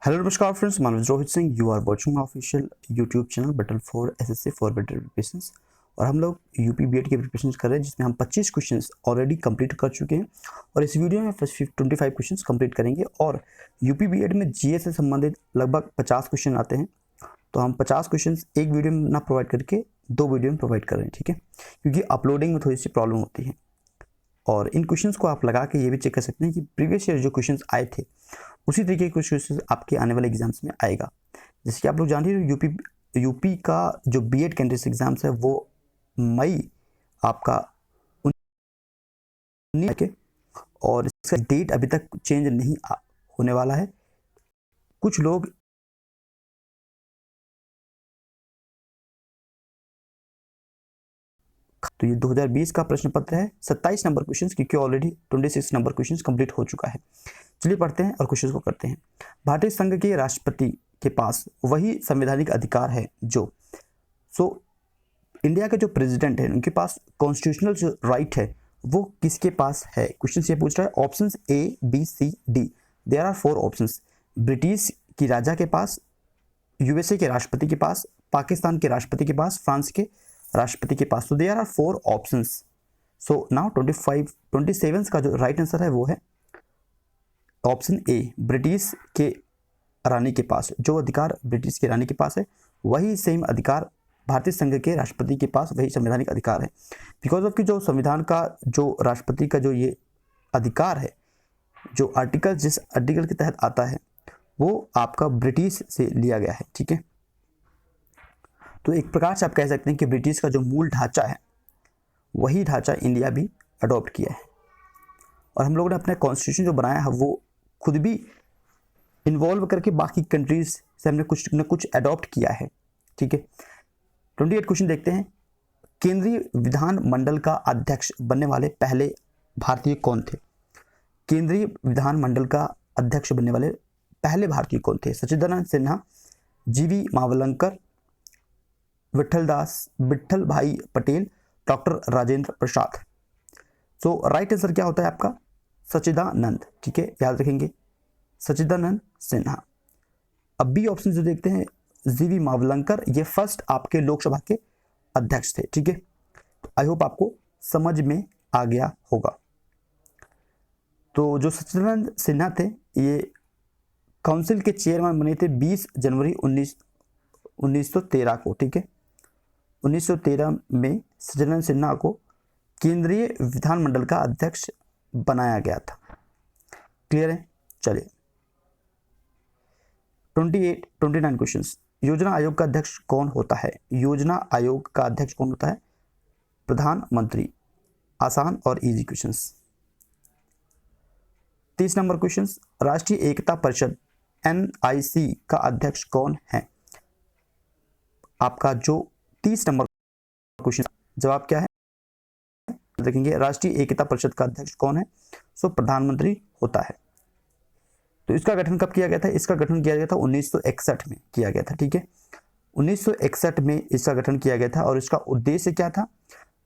Hello नमस्कार friends, my name is Rohit Singh. You are watching my official YouTube channel battle for SSC for better preparations. और हम लोग UP BEd की preparation कर रहे हैं, जिसमें हम 25 क्वेश्चंस ऑलरेडी कंप्लीट कर चुके हैं और इस वीडियो में 25 क्वेश्चंस कंप्लीट करेंगे। और यूपी बीएड में जीएस से संबंधित लगभग 50 क्वेश्चन आते हैं, तो हम 50 क्वेश्चंस एक वीडियो में ना प्रोवाइड करके 2 वीडियो में प्रोवाइड कर रहे हैं, ठीक है, क्योंकि अपलोडिंग में थोड़ी सी प्रॉब्लम होती है। और इन क्वेश्चंस को आप लगा के ये भी चेक कर सकते हैं कि प्रीवियस ईयर जो क्वेश्चंस आए थे उसी तरीके के कुछ क्वेश्चंस आपके आने वाले एग्जाम्स में आएगा। जैसे कि आप लोग जानते हैं, यूपी का जो बीएड कैंडिडेट्स एग्जाम्स है वो मई आपका 19 के, और इसका डेट अभी तक चेंज नहीं होने वाला है। कुछ लोग तो ये 2020 का प्रश्न पत्र है, 27 नंबर क्वेश्चंस, क्योंकि ऑलरेडी 26 नंबर क्वेश्चंस कंप्लीट हो चुका है। चलिए पढ़ते हैं और क्वेश्चंस को करते हैं। भारतीय संघ के राष्ट्रपति के पास वही संवैधानिक अधिकार है जो इंडिया के जो प्रेसिडेंट है उनके पास कॉन्स्टिट्यूशनल जो राइट है वो किसके पास है। क्वेश्चन ये पूछ रहा है, options A B C D, there are 4 options. British की राजा के पास, यूएसए के राष्ट्रपति के पास, पाकिस्तान के राष्ट्रपति के पास, फ्रांस के राष्ट्रपति के पास। तो there are 4 options. So now 27 का जो राइट आंसर है वो है ऑप्शन ए, ब्रिटिश के रानी के पास। जो अधिकार ब्रिटिश की रानी के पास है वही सेम अधिकार भारतीय संघ के राष्ट्रपति के पास, वही संवैधानिक अधिकार है। बिकॉज ऑफ कि जो संविधान का जो राष्ट्रपति का जो ये अधिकार है, जो आर्टिकल जिस आर्टिकल के तहत आता है वो आपका ब्रिटिश से लिया गया है, ठीक है। तो एक प्रकार से आप कह सकते हैं कि ब्रिटिश का जो मूल ढांचा है वही ढांचा इंडिया भी अडॉप्ट किया है। और हम लोगों ने अपना कॉन्स्टिट्यूशन जो बनाया है वो खुद भी इन्वॉल्व करके बाकी कंट्रीज से हमने कुछ न कुछ अडॉप्ट किया है, ठीक है। 28 क्वेश्चन देखते हैं। केंद्रीय विधान मंडल का अध्यक्ष बनने वाले पहले भारतीय कौन थे? केंद्रीय विधान मंडल का अध्यक्ष बनने वाले पहले भारतीय कौन थे? सचिदानंद सिन्हा, जीवी मावलंकर, विट्ठल भाई पटेल, डॉक्टर राजेंद्र प्रसाद। तो राइट आंसर क्या होता है आपका? सचिदानंद, ठीक है, याद रखेंगे, सचिदानंद सिन्हा। अब बी ऑप्शन जो देखते हैं, जीवी मावलंकर, ये फर्स्ट आपके लोकसभा के अध्यक्ष थे, ठीक है। तो आई होप आपको समझ में आ गया होगा। तो जो सचिदानंद सिन्हा थे ये काउंसिल के चेयरमैन बने थे 20 जनवरी 1913 को, ठीक है। 1913 में सचिदानंद सिन्हा को केंद्रीय विधानमंडल का अध्यक्ष बनाया गया था। क्लियर है? चलिए 29 क्वेश्चंस। योजना आयोग का अध्यक्ष कौन होता है? योजना आयोग का अध्यक्ष कौन होता है? प्रधानमंत्री। आसान और इजी क्वेश्चंस। 30 number questions. राष्ट्रीय एकता परिषद NIC का अध्यक्ष कौन है? आपका जो 30 नंबर क्वेश्चन जवाब क्या है देखेंगे, राष्ट्रीय एकता परिषद का अध्यक्ष कौन है? प्रधानमंत्री होता है। तो इसका गठन कब किया गया था? इसका गठन किया गया था 1961 में किया गया था, ठीक है। 1961 में इसका गठन किया गया था और इसका उद्देश्य क्या था?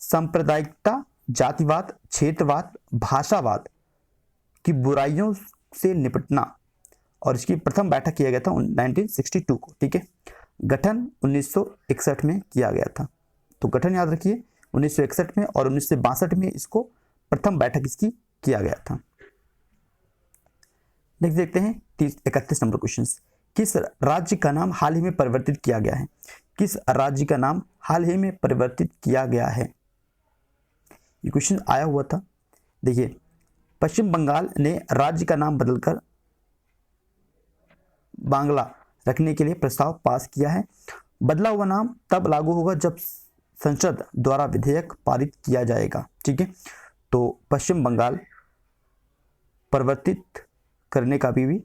सांप्रदायिकता, जातिवाद, क्षेत्रवाद, भाषावाद की बुराइयों से निपटना। और इसकी प्रथम बैठक किया गया था 1962 को, ठीक है। गठन 1961 में किया गया था, तो गठन याद रखिए 1961 में, और 1962 में इसको प्रथम बैठक इसकी किया गया था। नेक्स्ट देखते हैं 31 नंबर क्वेश्चन। किस राज्य का नाम हाल ही में परिवर्तित किया गया है? किस राज्य का नाम हाल ही में परिवर्तित किया गया है? ये क्वेश्चन आया हुआ था। देखिए, पश्चिम बंगाल ने राज्य का नाम बदलकर बांग्ला रखने के लिए प्रस्ताव पास किया है। बदला हुआ नाम तब लागू होगा जब संसद द्वारा विधेयक पारित किया जाएगा, ठीक है। तो पश्चिम बंगाल परिवर्तित करने का भी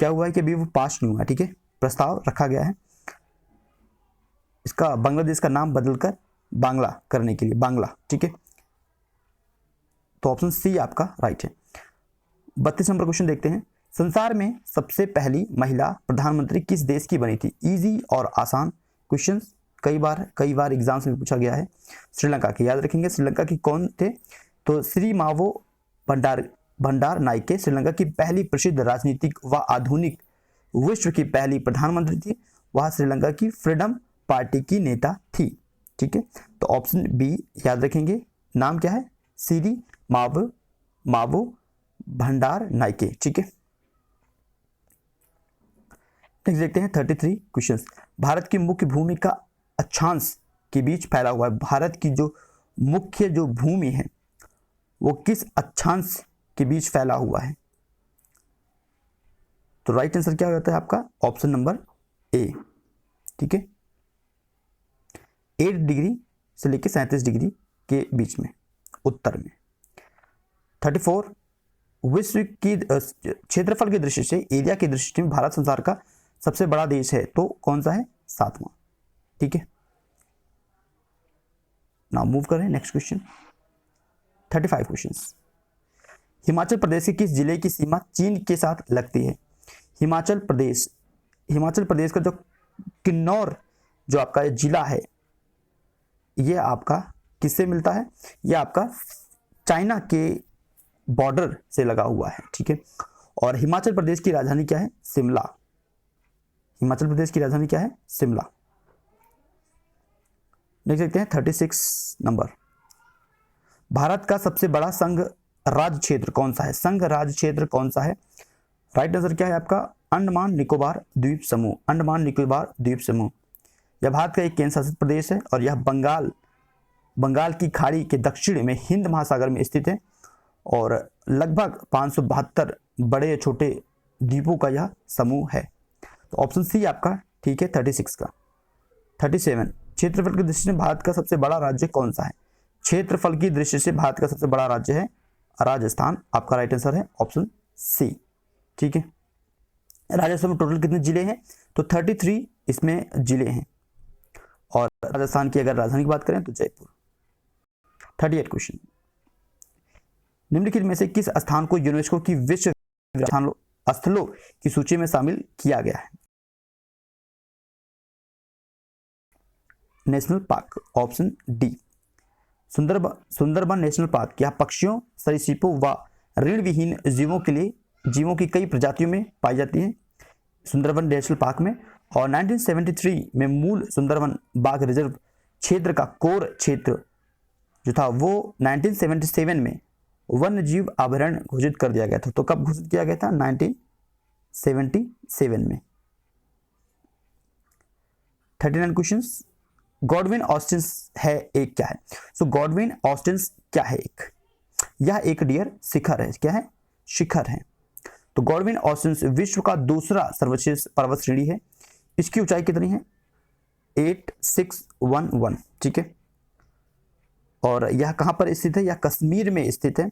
क्या हुआ है कि अभी वो पास नहीं हुआ, ठीक है, प्रस्ताव रखा गया है इसका बांग्लादेश का नाम बदलकर बांग्ला करने के लिए, बांग्ला, ठीक है। तो ऑप्शन सी आपका राइट है। 32 नंबर क्वेश्चन देखते हैं। संसार में सबसे पहली महिला प्रधानमंत्री किस देश की बनी थी? इजी और आसान क्वेश्चन, कई बार एग्जाम्स में पूछा गया है। श्रीलंका के, याद रखेंगे श्रीलंका की कौन थे? तो श्री मावो भंडार नायके श्रीलंका की पहली प्रसिद्ध राजनीतिक व आधुनिक विश्व की पहली प्रधानमंत्री थी, वह श्रीलंका की फ्रीडम पार्टी की नेता थी। ठीक है, तो ऑप्शन बी याद रखेंगे। नाम क्या है? सिरी मावो भंडार नाइके। ठीक है, नेक्स्ट देखते हैं 33 क्वेश्चंस। भारत की मुख्य भूमि का अक्षांश के बीच फैला हुआ है। भारत की जो मुख्य जो भूमि है वो किस अक्षांश के बीच फैला हुआ है? तो राइट आंसर क्या हो जाता है आपका? Option number A. ठीक है, 8 डिग्री से लेकर 37 डिग्री के बीच में, उत्तर में। 34, विश्व की क्षेत्रफल की दृष्टि से, एरिया की दृष्टि में भारत संसार का सबसे बड़ा देश है, तो कौन सा है? 7वां। ठीक है, नाउ मूव करें next question. 35 questions. Himachal Pradesh के किस जिले की सीमा चीन के साथ लगती है? हिमाचल प्रदेश का जो किन्नौर जो आपका जिला है, ये आपका किससे मिलता है? ये आपका चाइना के बॉर्डर से लगा हुआ है। ठीक है, और हिमाचल प्रदेश की राजधानी क्या है? शिमला। हिमाचल प्रदेश की राजधानी क्या है? शिमला। नेक्स्ट देखते हैं 36 नंबर। भारत का सबसे बड़ा संघ राज्य क्षेत्र कौन सा है? संघ राज्य क्षेत्र कौन सा है? राइट आंसर क्या है आपका? अंडमान निकोबार द्वीप समूह। अंडमान निकोबार द्वीप समूह यह भारत का एक केंद्र शासित प्रदेश है और यह बंगाल की खाड़ी के दक्षिण में हिंद महासागर में स्थित है और लगभग 572 बड़े छोटे द्वीपों का यह समूह है। तो ऑप्शन सी आपका ठीक है 36 का। 37, क्षेत्रफल की दृष्टि से भारत का सबसे बड़ा राज्य कौन सा है? क्षेत्रफल की दृष्टि से भारत का सबसे बड़ा राज्य है राजस्थान। आपका राइट आंसर है ऑप्शन सी। ठीक है, राजस्थान में टोटल कितने जिले हैं? तो 33 इसमें जिले हैं और राजस्थान की अगर राजधानी की बात करें तो जयपुर। 38 क्वेश्चन। निम्नलिखित में से किस स्थान को यूनेस्को की विश्व स्थलों की सूची में शामिल किया गया है? National park. Option D Sundarban national park यह पक्षियों, सरीसृपों व ऋण विहीन जीवों की कई प्रजातियों में पाई जाती है सुंदरबन नेशनल पार्क में। और 1973 में मूल सुंदरबन बाघ रिजर्व क्षेत्र का कोर क्षेत्र जो था वो 1977 में वन्य जीव अभयारण्य घोषित कर दिया गया था। तो कब घोषित किया गया था? 1977 में। 39 क्वेश्चंस। गॉडविन ऑस्टिन है एक क्या है? सो गॉडविन ऑस्टिन क्या है? यह एक डियर शिखर है। क्या है? शिखर है। तो गॉडविन ऑस्टिन विश्व का दूसरा सर्वश्रेष्ठ पर्वत श्रेणी है। इसकी ऊंचाई कितनी है? 8611। ठीक है, और यह कहां पर स्थित है? यह कश्मीर में स्थित है।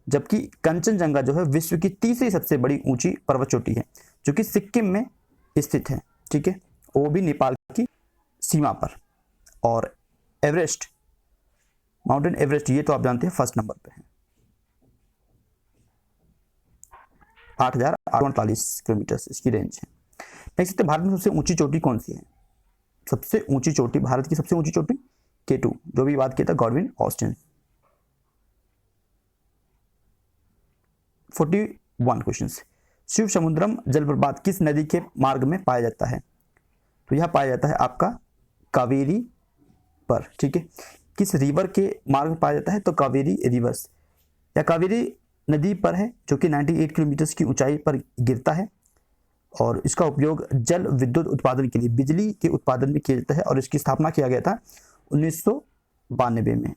जबकि कंचनजंगा जो है विश्व की तीसरी सबसे बड़ी ऊंची पर्वत चोटी है जो कि सिक्किम में स्थित है। ठीक है, वो भी नेपाल की सीमा पर। और एवरेस्ट, माउंटेन एवरेस्ट, ये तो आप जानते हैं फर्स्ट नंबर पे है, 8,848 किलोमीटर इसकी रेंज है। नेक्स्ट, भारत में सबसे ऊंची चोटी कौन सी है? सबसे ऊंची चोटी, भारत की सबसे ऊंची चोटी K2, जो भी बात किया था गॉडविन ऑस्टिन। 41 क्वेश्चन। शिव समुद्रम जलप्रपात किस नदी के मार्ग में पाया जाता है? तो यह पाया जाता है आपका कावेरी पर। ठीक है, किस रिवर के मार्ग में पाया जाता है? तो कावेरी रिवर्स या कावेरी नदी पर है जो कि 98 किलोमीटर की ऊंचाई पर गिरता है और इसका उपयोग जल विद्युत उत्पादन के लिए, बिजली के उत्पादन में किया जाता है और इसकी स्थापना किया गया था 1992 में।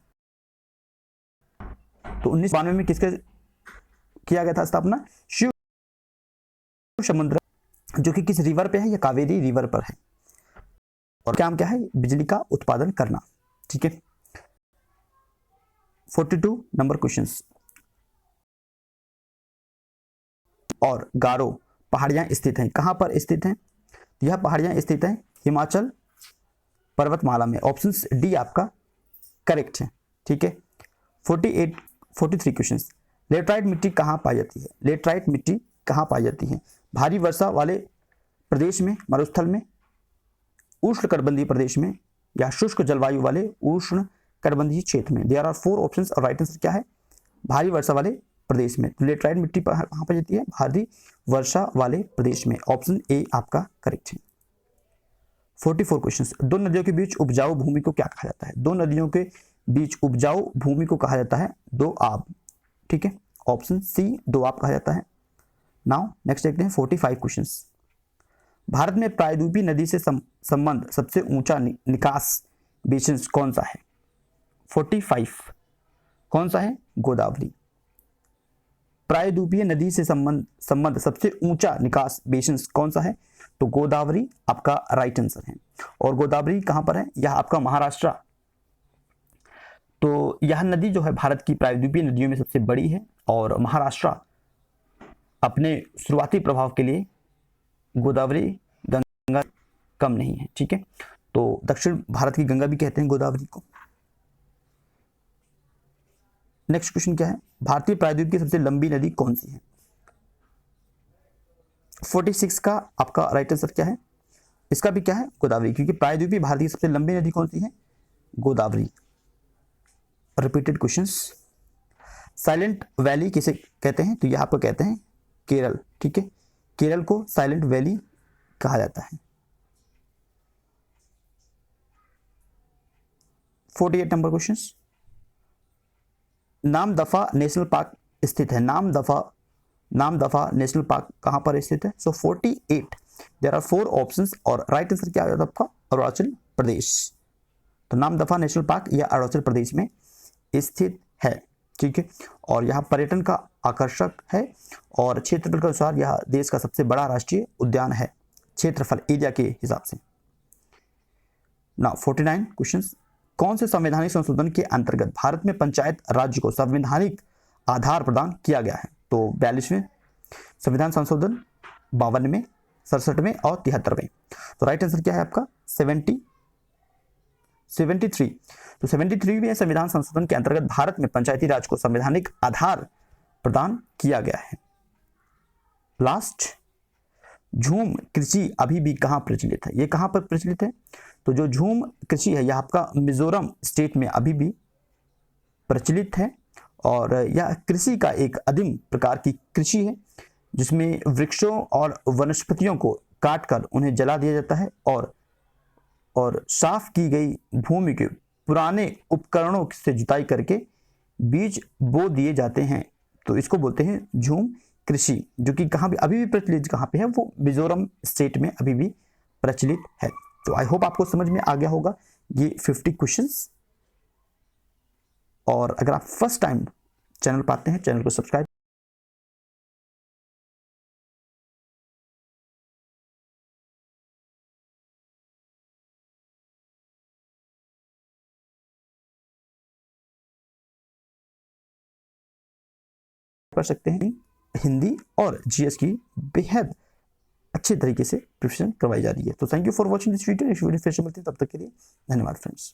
तो 1992 में किसका किया गया था स्थापना? शिव समुद्र, जो कि किस रिवर पे है? या कावेरी रिवर पर है और काम क्या है? बिजली का उत्पादन करना। ठीक है, 42 नंबर क्वेश्चंस। और गारो पहाड़ियां स्थित हैं, कहां पर स्थित हैं? यह पहाड़ियां स्थित हैं हिमाचल पर्वतमाला में। ऑप्शन डी आपका करेक्ट है। ठीक है, 43 क्वेश्चंस। लेटराइट मिट्टी कहां पाई जाती है? लेटराइट मिट्टी कहां पाई जाती है? भारी वर्षा वाले प्रदेश में, मरुस्थल में, उष्णकटिबंधीय प्रदेश में, या शुष्क जलवायु वाले उष्णकटिबंधीय क्षेत्र में। देयर आर 4 ऑप्शंस और राइट आंसर क्या है? भारी वर्षा वाले प्रदेश में। तो लेटराइट मिट्टी कहां पाई जाती है? भारी वर्षा वाले प्रदेश में। ऑप्शन ए आपका करेक्ट है। 44 क्वेश्चंस। दो नदियों के बीच उपजाऊ भूमि को क्या कहा जाता है? दो नदियों के बीच उपजाऊ भूमि को कहा जाता है दोआब। ठीक है, ऑप्शन सी दोआब कहा जाता है। नाउ नेक्स्ट देखते हैं 45 क्वेश्चंस। भारत में प्रायद्वीपीय नदी से संबंध सबसे ऊंचा निकास बेसिन कौन सा है? 45 कौन सा है? गोदावरी। प्रायद्वीपीय नदी से संबंध सबसे ऊंचा निकास बेसिन कौन सा है? तो गोदावरी आपका राइट आंसर है। और गोदावरी कहां पर है? यह आपका महाराष्ट्र। तो यह नदी जो है भारत की प्रायद्वीपीय नदियों में सबसे बड़ी है और महाराष्ट्र अपने शुरुआती प्रभाव के लिए गोदावरी गंगा कम नहीं है। ठीक है, तो दक्षिण भारत की गंगा भी कहते हैं गोदावरी को। नेक्स्ट क्वेश्चन क्या है? भारतीय प्रायद्वीप की सबसे लंबी नदी कौन सी है? 46 का आपका राइट आंसर क्या है? इसका भी क्या है? गोदावरी, क्योंकि प्रायद्वीपीय भारत की सबसे लंबी नदी कौन सी है? Godavari. Repeated questions. Silent valley किसे कहते हैं? तो यह आपको कहते हैं केरल। ठीक है, केरल को साइलेंट वैली कहा जाता है। 48 number question. Namdapha national park स्थित है। नामदफा नेशनल पार्क कहां पर स्थित है? सो 48 देयर आर 4 ऑप्शंस और राइट आंसर क्या आ जाता है आपका? अरुणाचल प्रदेश। तो नामदफा नेशनल पार्क यह अरुणाचल प्रदेश में स्थित है। ठीक है, और यह पर्यटन का आकर्षक है और क्षेत्रफल के अनुसार यह देश का सबसे बड़ा राष्ट्रीय उद्यान है क्षेत्रफल एरिया के हिसाब से। Now 49 questions. कौन से संवैधानिक संशोधन के अंतर्गत भारत में पंचायत राज्य को संवैधानिक आधार प्रदान किया गया है? तो 42वें संविधान संशोधन, 52वें, 67वें और 73वें। तो राइट आंसर क्या है आपका? 73। तो 73वें संविधान संशोधन के अंतर्गत भारत में पंचायती राज को संवैधानिक आधार प्रदान किया गया है। लास्ट, झूम कृषि अभी भी कहां प्रचलित है? ये कहां पर प्रचलित है? तो जो झूम कृषि है यह आपका मिजोरम स्टेट में अभी भी प्रचलित है और यह कृषि का एक आदिम प्रकार की कृषि है जिसमें वृक्षों और वनस्पतियों को काटकर उन्हें जला दिया जाता है और साफ की गई भूमि के पुराने उपकरणों से जुताई करके बीज बो दिए जाते हैं। तो इसको बोलते हैं झूम कृषि, जो कि कहाँ भी अभी भी प्रचलित कहाँ पे है? वो मिजोरम स्टेट में अभी भी प्रचलित है। तो आई होप आपको समझ में आ गया होगा ये 50 क्वेश्चंस। और अगर आप फर्स्ट टाइम चैनल पर आते हैं, चैनल को सब्सक्राइब कर सकते हैं। हिंदी और जीएस की बेहद अच्छे तरीके से प्रिपरेशन करवाई जा रही है। तो thank you for watching this video. इस वीडियो फिर से मिलते हैं, तब तक के लिए धन्यवाद फ्रेंड्स।